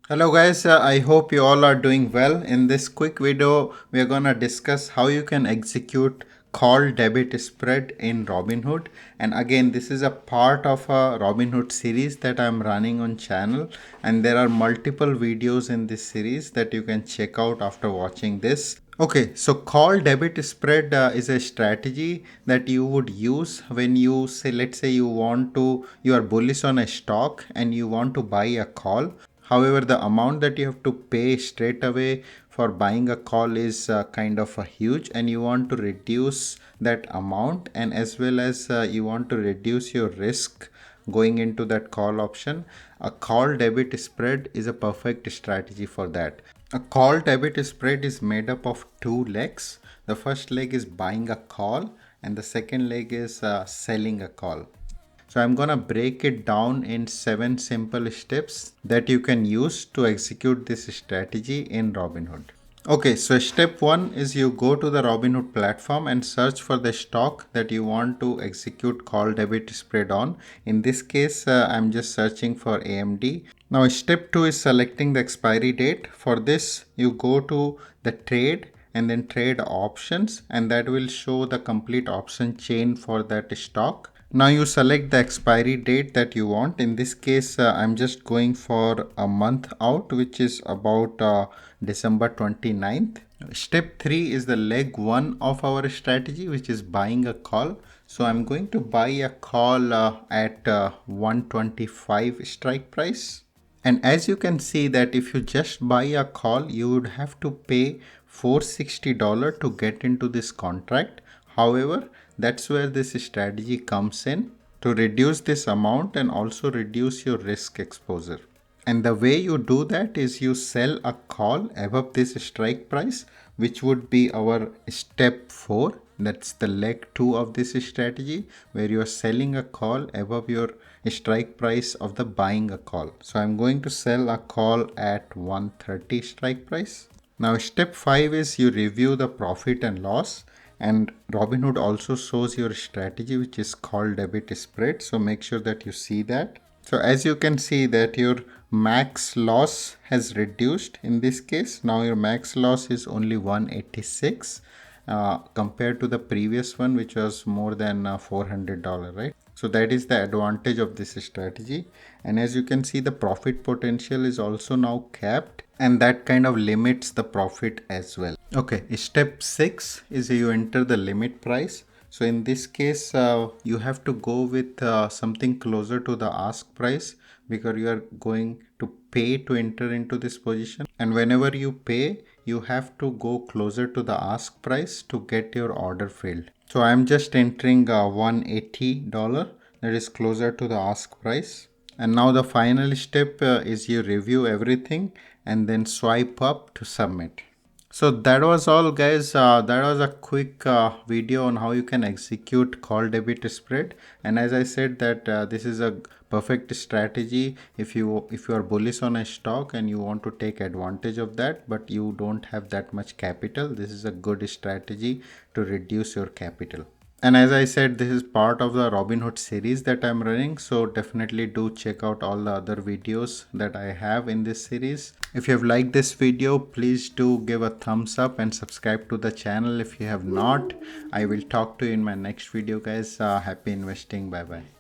Hello guys, I hope you all are doing well. In this quick video, we are gonna discuss how you can execute call debit spread in Robinhood. And again, this is a part of a Robinhood series that I'm running on channel, and there are multiple videos in this series that you can check out after watching this. Okay, so call debit spread is a strategy that you would use when you say, let's say you are bullish on a stock and you want to buy a call. However, the amount that you have to pay straight away for buying a call is kind of a huge, and you want to reduce that amount, and as well as you want to reduce your risk going into that call option. A call debit spread is a perfect strategy for that. A call debit spread is made up of two legs. The first leg is buying a call, and the second leg is selling a call. So I'm gonna break it down in 7 simple steps that you can use to execute this strategy in Robinhood. Okay, so step 1 is you go to the Robinhood platform and search for the stock that you want to execute call debit spread on. In this case, I'm just searching for AMD. Now step 2 is selecting the expiry date. For this, you go to the trade and then trade options, and that will show the complete option chain for that stock. Now you select the expiry date that you want. In this case, I'm just going for a month out, which is about December 29th. Step 3 is the leg 1 of our strategy, which is buying a call. So I'm going to buy a call at 125 strike price. And as you can see that if you just buy a call, you would have to pay $460 to get into this contract. However, that's where this strategy comes in to reduce this amount and also reduce your risk exposure. And the way you do that is you sell a call above this strike price, which would be our step 4. That's the leg 2 of this strategy, where you are selling a call above your strike price of the buying a call. So I'm going to sell a call at 130 strike price. Now step 5 is you review the profit and loss, and Robinhood also shows your strategy, which is called debit spread. So make sure that you see that. So as you can see that your max loss has reduced in this case. Now your max loss is only 186 compared to the previous one, which was more than $400, right? So that is the advantage of this strategy. And as you can see, the profit potential is also now capped, and that kind of limits the profit as well. Okay, step 6 is you enter the limit price. So in this case, you have to go with something closer to the ask price, because you are going to pay to enter into this position. And whenever you pay, you have to go closer to the ask price to get your order filled. So I'm just entering $180, that is closer to the ask price. And now the final step is you review everything and then swipe up to submit. So that was all, guys. That was a quick video on how you can execute call debit spread. And as I said that this is a perfect strategy if you are bullish on a stock and you want to take advantage of that, but you don't have that much capital. This is a good strategy to reduce your capital. And as I said, this is part of the Robinhood series that I'm running. So definitely do check out all the other videos that I have in this series. If you have liked this video, please do give a thumbs up and subscribe to the channel if you have not. I will talk to you in my next video, guys. Happy investing. Bye bye.